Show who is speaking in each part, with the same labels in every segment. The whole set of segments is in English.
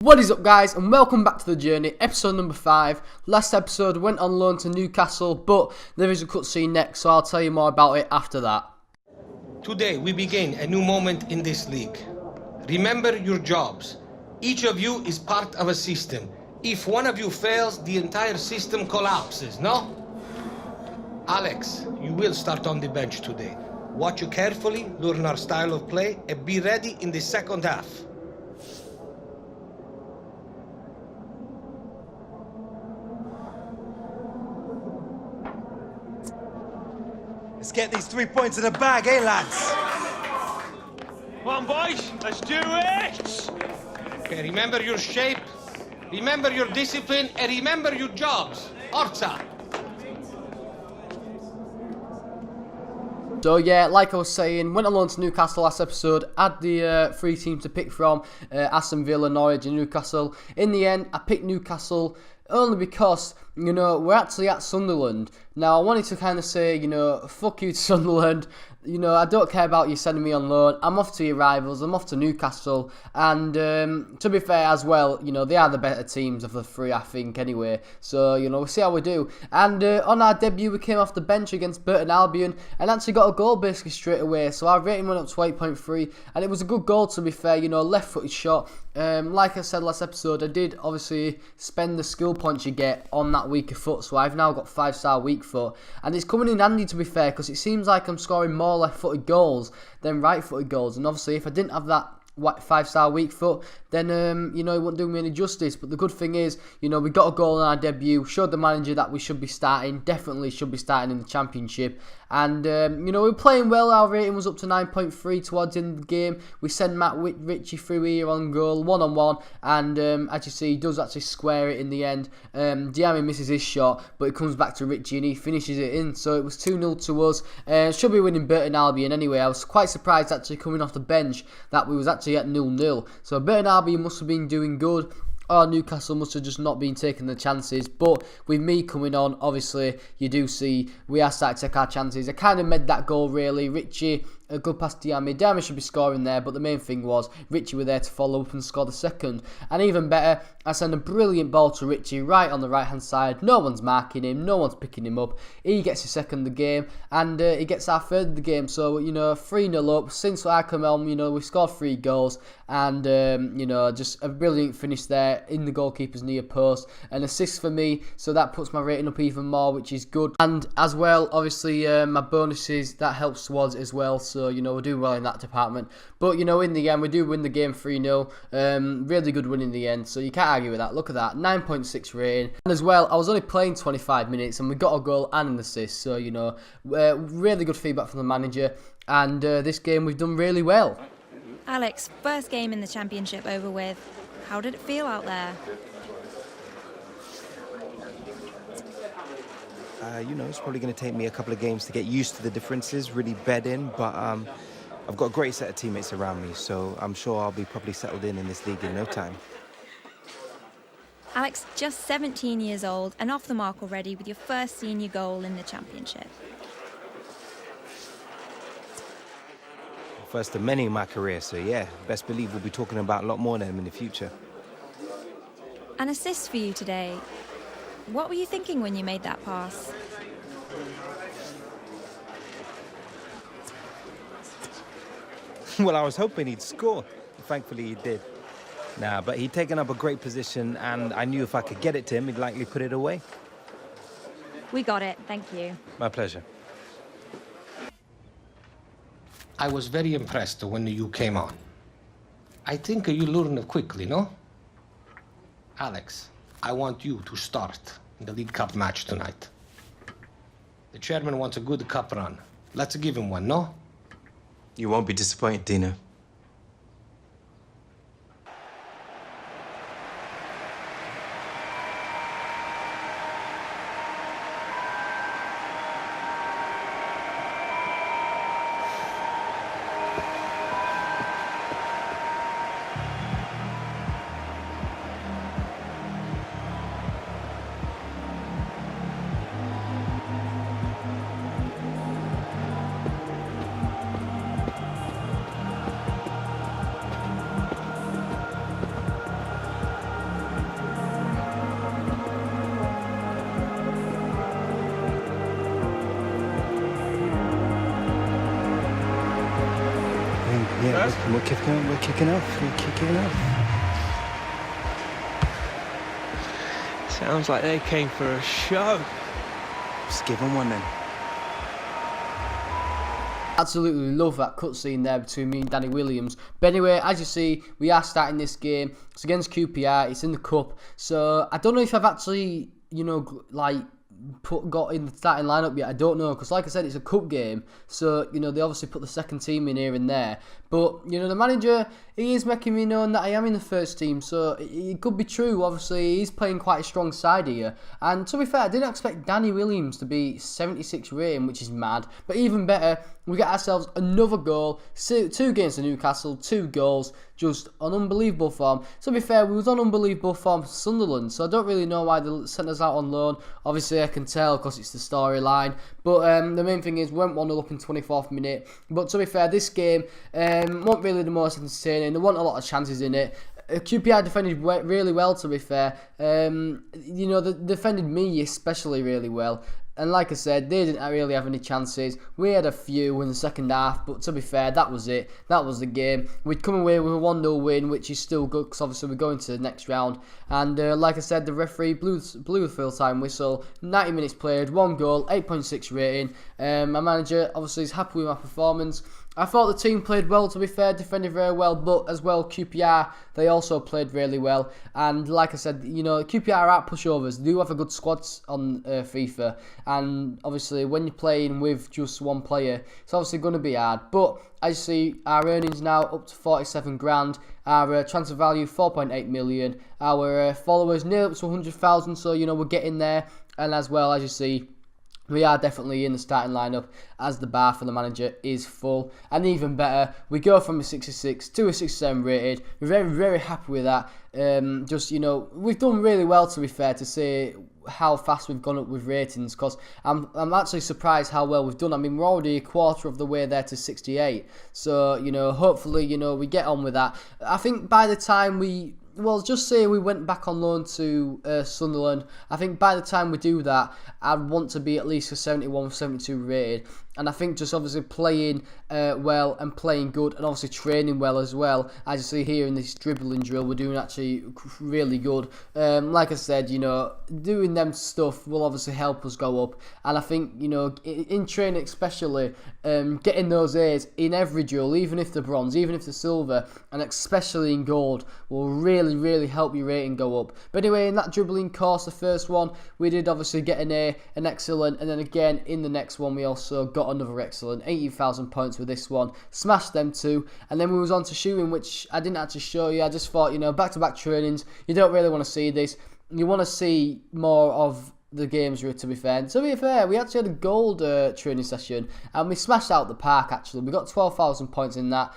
Speaker 1: What is up, guys, and welcome back to the journey, episode number 5. Last episode went on loan to Newcastle, but there is a cutscene next, so I'll tell you more about it after that.
Speaker 2: Today we begin a new moment in this league. Remember your jobs. Each of you is part of a system. If one of you fails, the entire system collapses, no? Alex, you will start on the bench today. Watch you carefully, learn our style of play, and be ready in the second half.
Speaker 3: Let's get these 3 points in the bag, eh, lads?
Speaker 4: Come on, boys, let's do it!
Speaker 2: Okay, remember your shape, remember your discipline, and remember your jobs. Orza!
Speaker 1: So yeah, like I was saying, went on loan to Newcastle last episode, had the 3 teams to pick from, Aston Villa, Norwich and Newcastle. In the end, I picked Newcastle only because, you know, we're actually at Sunderland. Now, I wanted to kind of say, you know, fuck you to Sunderland. You know, I don't care about you sending me on loan. I'm off to your rivals. I'm off to Newcastle. And to be fair as well, you know, they are the better teams of the 3, I think, anyway. So, you know, we'll see how we do. And on our debut, we came off the bench against Burton Albion and actually got a goal basically straight away. So our rating went up to 8.3. And it was a good goal, to be fair, you know, left-footed shot. Like I said last episode, I did obviously spend the skill points you get on that weaker foot. So I've now got 5-star weak foot. And it's coming in handy, to be fair, because it seems like I'm scoring more left-footed goals than right-footed goals. And obviously, if I didn't have that 5-star weak foot, then you know, it wouldn't do me any justice. But the good thing is, you know, we got a goal in our debut, showed the manager that we should be starting, definitely should be starting in the Championship. And you know, we were playing well. Our rating was up to 9.3 towards the end of the game. We send Matt Ritchie through here on goal, 1-on-1, and as you see, he does actually square it in the end. Diami misses his shot, but it comes back to Ritchie and he finishes it in. So it was 2-0 to us. Should be winning Burton Albion anyway. I was quite surprised actually coming off the bench that we was actually at 0-0. So Burton Albion must have been doing good. Or Newcastle must have just not been taking the chances. But with me coming on, obviously, you do see we are starting to take our chances. I kind of made that goal, really. Ritchie, a good pass to Diami. Diami should be scoring there, but the main thing was Ritchie were there to follow up and score the second. And even better, I send a brilliant ball to Ritchie right on the right-hand side. No one's marking him. No one's picking him up. He gets his second of the game, and he gets our third of the game. So, you know, 3-0 up. Since I come on, you know, we scored 3 goals. And, you know, just a brilliant finish there in the goalkeeper's near post. An assist for me, so that puts my rating up even more, which is good. And as well, obviously, my bonuses, that helps towards it as well. So, you know, we're doing well in that department. But, you know, in the end, we do win the game 3-0. Really good win in the end, so you can't argue with that. Look at that, 9.6 rating. And as well, I was only playing 25 minutes and we got a goal and an assist. So, you know, really good feedback from the manager. And this game we've done really well.
Speaker 5: Alex, first game in the Championship over with. How did it feel out there?
Speaker 3: You know, it's probably going to take me a couple of games to get used to the differences, really bed in, but I've got a great set of teammates around me, so I'm sure I'll be probably settled in this league in no time.
Speaker 5: Alex, just 17 years old and off the mark already with your first senior goal in the Championship.
Speaker 3: First of many in my career, so yeah, best believe we'll be talking about a lot more than them in the future.
Speaker 5: An assist for you today. What were you thinking when you made that pass?
Speaker 3: Well, I was hoping he'd score. Thankfully, he did. Nah, but he'd taken up a great position, and I knew if I could get it to him, he'd likely put it away.
Speaker 5: We got it, thank you.
Speaker 3: My pleasure.
Speaker 2: I was very impressed when you came on. I think you learned quickly, no? Alex, I want you to start the League Cup match tonight. The chairman wants a good cup run. Let's give him one, no?
Speaker 6: You won't be disappointed, Dino.
Speaker 4: has.
Speaker 3: We're kicking off.
Speaker 4: Sounds like they came for a show.
Speaker 3: Just give them one then.
Speaker 1: Absolutely love that cutscene there between me and Danny Williams. But anyway, as you see, we are starting this game. It's against QPR. It's in the cup. So I don't know if I've actually, got in the starting lineup yet. I don't know, because like I said, it's a cup game, so they obviously put the second team in here and there. But the manager, he is making me known that I am in the first team, so it could be true. Obviously, he's playing quite a strong side here, and to be fair, I didn't expect Danny Williams to be 76 rating, which is mad. But even better, we get ourselves another goal. 2 games to Newcastle, 2 goals, just on unbelievable form. To be fair, we was on unbelievable form for Sunderland, so I don't really know why they sent us out on loan. Obviously, I can tell because it's the storyline. But the main thing is, we went 1-0 up in 24th minute. But to be fair, this game wasn't really the most entertaining. There weren't a lot of chances in it. QPR defended really well, to be fair. They defended me especially really well. And like I said, they didn't really have any chances. We had a few in the second half, but to be fair, that was it. That was the game. We'd come away with a 1-0 win, which is still good, because obviously we're going to the next round. And like I said, the referee blew the full-time whistle. 90 minutes played, 1 goal, 8.6 rating. My manager obviously is happy with my performance. I thought the team played well, to be fair, defended very well, but as well, QPR, they also played really well. And like I said, QPR are pushovers. They do have a good squad on FIFA, and obviously when you're playing with just one player, it's obviously going to be hard. But as you see, our earnings now up to 47 grand, our transfer value 4.8 million, our followers near up to 100,000, so we're getting there. And as well, as you see, we are definitely in the starting lineup, as the bar for the manager is full. And even better, we go from a 66 to a 67 rated. We're very, very happy with that. We've done really well, to be fair, to say how fast we've gone up with ratings, because I'm actually surprised how well we've done. I mean, we're already a quarter of the way there to 68. So, hopefully, we get on with that. I think by the time just say we went back on loan to Sunderland, I think by the time we do that, I'd want to be at least a 71, 72 rated. And I think just obviously playing well and playing good, and obviously training well as well. As you see here in this dribbling drill, we're doing actually really good. Like I said, doing them stuff will obviously help us go up. And I think, in training especially, getting those A's in every drill, even if they're bronze, even if they're silver, and especially in gold, will really, really help your rating go up. But anyway, in that dribbling course, the first one, we did obviously get an A, an excellent, and then again, in the next one, we also got another excellent, 18,000 points with this one, smashed them 2, and then we was on to shooting, which I didn't actually show you. I just thought, back-to-back trainings, you don't really want to see this. You want to see more of the games, to be fair. And to be fair, we actually had a gold training session, and we smashed out the park, actually. We got 12,000 points in that,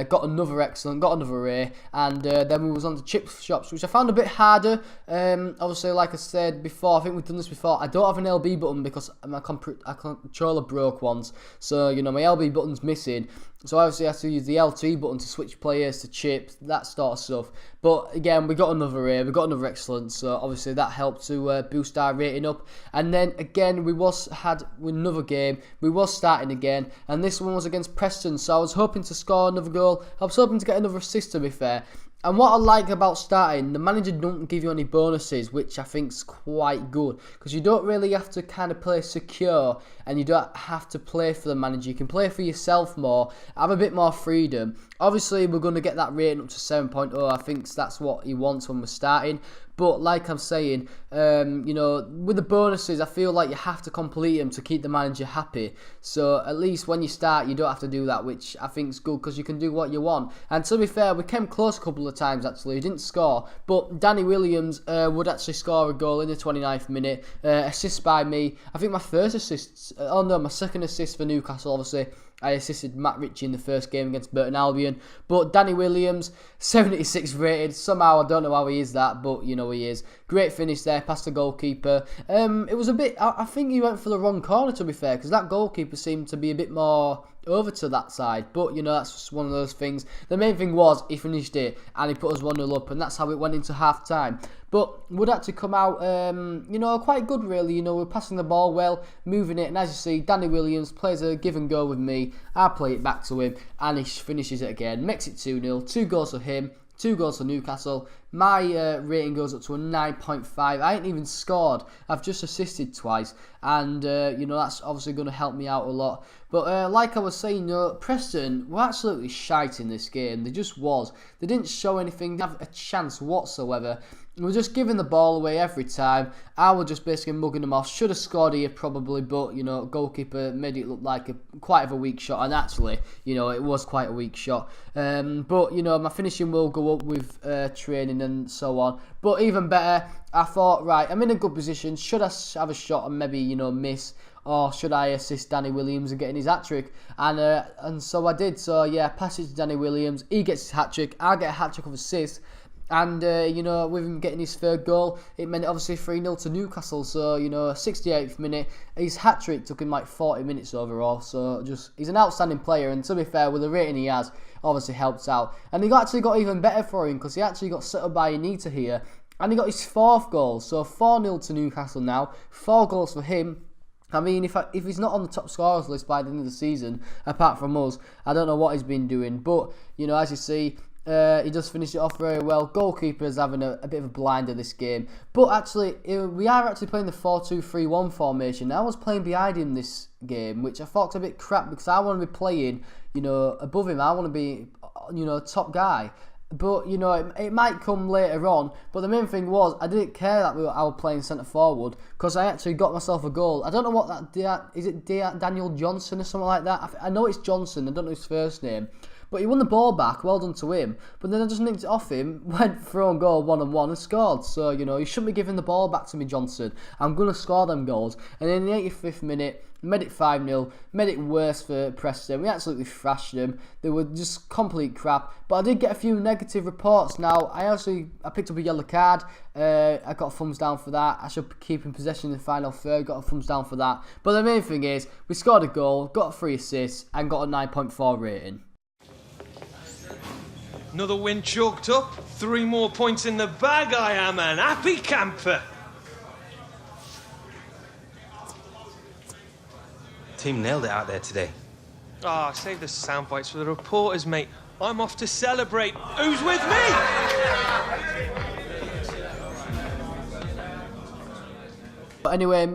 Speaker 1: got another excellent, got another A, and then we was on to chip shops, which I found a bit harder. Obviously, like I said before, I think we've done this before, I don't have an LB button because my controller broke once, so, my LB button's missing. So obviously I have to use the LT button to switch players to chips, that sort of stuff. But again, we got another A, we got another excellent, so obviously that helped to boost our rating up. And then again, we had another game, we was starting again, and this one was against Preston, so I was hoping to score another goal, I was hoping to get another assist, to be fair. And what I like about starting, the manager don't give you any bonuses, which I think's quite good, because you don't really have to kind of play secure, and you don't have to play for the manager. You can play for yourself more, have a bit more freedom. Obviously, we're going to get that rating up to 7.0. I think that's what he wants when we're starting. But like I'm saying, with the bonuses, I feel like you have to complete them to keep the manager happy. So at least when you start, you don't have to do that, which I think is good, because you can do what you want. And to be fair, we came close a couple of times, actually. We didn't score, but Danny Williams would actually score a goal in the 29th minute. Assist by me. I think my second assist for Newcastle, obviously. I assisted Matt Ritchie in the first game against Burton Albion. But Danny Williams, 76 rated. Somehow, I don't know how he is that, but you know he is. Great finish there, past the goalkeeper. It was a bit, I think he went for the wrong corner, to be fair, because that goalkeeper seemed to be a bit more over to that side. But, you know, that's just one of those things. The main thing was he finished it and he put us 1-0 up, and that's how it went into half-time. But would actually come out, you know, quite good, really. You know, we're passing the ball well, moving it, and as you see, Danny Williams plays a give and go with me. I play it back to him, and he finishes it again. Makes it 2-0. 2 goals for him, 2 goals for Newcastle. My rating goes up to a 9.5. I ain't even scored. I've just assisted twice. And, you know, that's obviously going to help me out a lot. But like I was saying, you know, Preston were absolutely shite in this game. They just was. They didn't show anything, didn't have a chance whatsoever. We were just giving the ball away every time. I was just basically mugging them off. Should have scored here probably, but, you know, goalkeeper made it look like quite of a weak shot. And actually, you know, it was quite a weak shot. But, you know, my finishing will go up with training and so on. But even better, I thought, right, I'm in a good position. Should I have a shot and maybe, you know, miss? Or should I assist Danny Williams and getting his hat-trick? And so I did. So, yeah, pass it to Danny Williams. He gets his hat-trick. I get a hat-trick of assist. And, you know, with him getting his third goal, it meant obviously 3-0 to Newcastle. So, you know, 68th minute, his hat-trick took him like 40 minutes overall. So, just, he's an outstanding player. And to be fair, with the rating he has, obviously helps out. And he actually got even better for him because he actually got set up by Anita here. And he got his 4th goal. So, 4-0 to Newcastle now. 4 goals for him. I mean, if he's not on the top scorers list by the end of the season, apart from us, I don't know what he's been doing. But, you know, as you see, he just finished it off very well. Goalkeeper's having a bit of a blinder this game. But actually, we are actually playing the 4-2-3-1 formation. I was playing behind him this game, which I thought was a bit crap because I want to be playing, you know, above him. I want to be, you know, top guy. But, you know, it might come later on. But the main thing was, I didn't care that I was playing centre forward because I actually got myself a goal. I don't know what that... Is it Daniel Johnson or something like that? I know it's Johnson. I don't know his first name. But he won the ball back, well done to him. But then I just nicked it off him, went for own goal 1-on-1 and scored. So, you know, you shouldn't be giving the ball back to me, Johnson. I'm going to score them goals. And in the 85th minute, made it 5-0, made it worse for Preston. We absolutely thrashed them. They were just complete crap. But I did get a few negative reports. Now, I picked up a yellow card. I got a thumbs down for that. I should keep in possession in the final third. Got a thumbs down for that. But the main thing is, we scored a goal, got 3 assists, and got a 9.4 rating.
Speaker 4: Another win chalked up. 3 more points in the bag. I am an happy camper.
Speaker 6: Team nailed it out there today.
Speaker 4: Ah, save the sound bites for the reporters, mate. I'm off to celebrate. Who's with me?
Speaker 1: But anyway,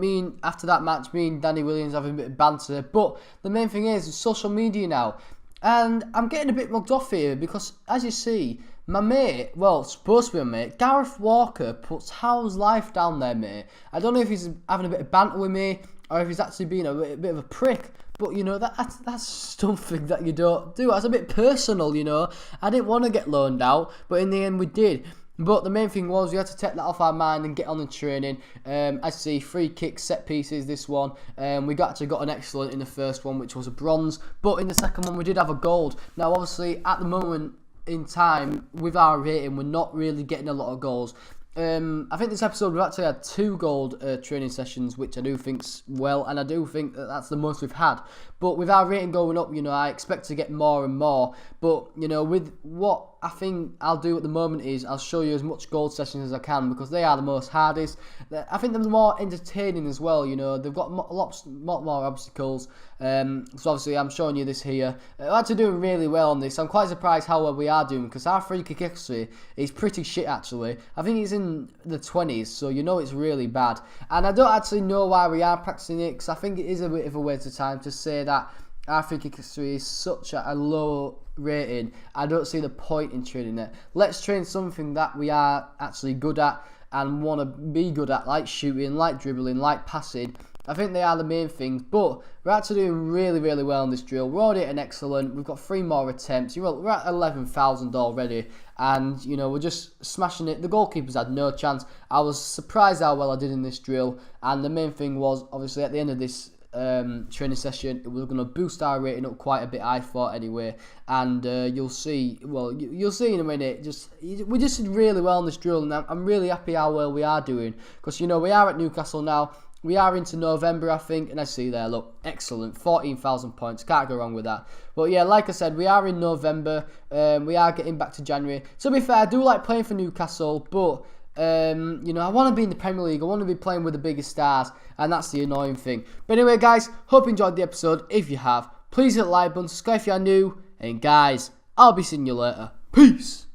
Speaker 1: after that match, me and Danny Williams having a bit of banter. But the main thing is, it's social media now. And I'm getting a bit mugged off here because, as you see, my mate, well, supposed to be my mate, Gareth Walker, puts How's Life down there, mate. I don't know if he's having a bit of banter with me or if he's actually being a bit of a prick. But, you know, that's something that you don't do. That's a bit personal, you know. I didn't want to get loaned out, but in the end we did. But the main thing was we had to take that off our mind and get on the training. I see 3 kicks, set pieces, this one. We actually got an excellent in the first one, which was a bronze. But in the second one, we did have a gold. Now, obviously, at the moment in time, with our rating, we're not really getting a lot of goals. I think this episode we've actually had 2 gold training sessions, which I do think's well, and I do think that that's the most we've had. But with our rating going up, you know, I expect to get more and more. But, you know, with what I think I'll do at the moment is I'll show you as much gold sessions as I can because they are the most hardest. I think they're more entertaining as well, you know. They've got a lot more obstacles. So obviously I'm showing you this here. We're actually doing really well on this. I'm quite surprised how well we are doing because our free kick history is pretty shit actually. I think it's in the 20s, so you know it's really bad. And I don't actually know why we are practicing it because I think it is a bit of a waste of time to say that our free kick history is such a low rating. I don't see the point in training it. Let's train something that we are actually good at and want to be good at, like shooting, like dribbling, like passing. I think they are the main things, but we're actually doing really, really well in this drill. We're already at an excellent. We've got 3 more attempts. We're at 11,000 already, and you know we're just smashing it. The goalkeepers had no chance. I was surprised how well I did in this drill, and the main thing was obviously at the end of this training session. We're going to boost our rating up quite a bit, I thought, anyway. And you'll see, well, you'll see in a minute. We just did really well in this drill, and I'm really happy how well we are doing. Because, you know, we are at Newcastle now. We are into November, I think, and I see there, look, excellent, 14,000 points, can't go wrong with that. But yeah, like I said, we are in November, we are getting back to January. To be fair, I do like playing for Newcastle, but, you know, I want to be in the Premier League, I want to be playing with the biggest stars, and that's the annoying thing. But anyway, guys, hope you enjoyed the episode. If you have, please hit the like button, subscribe if you are new, and guys, I'll be seeing you later. Peace!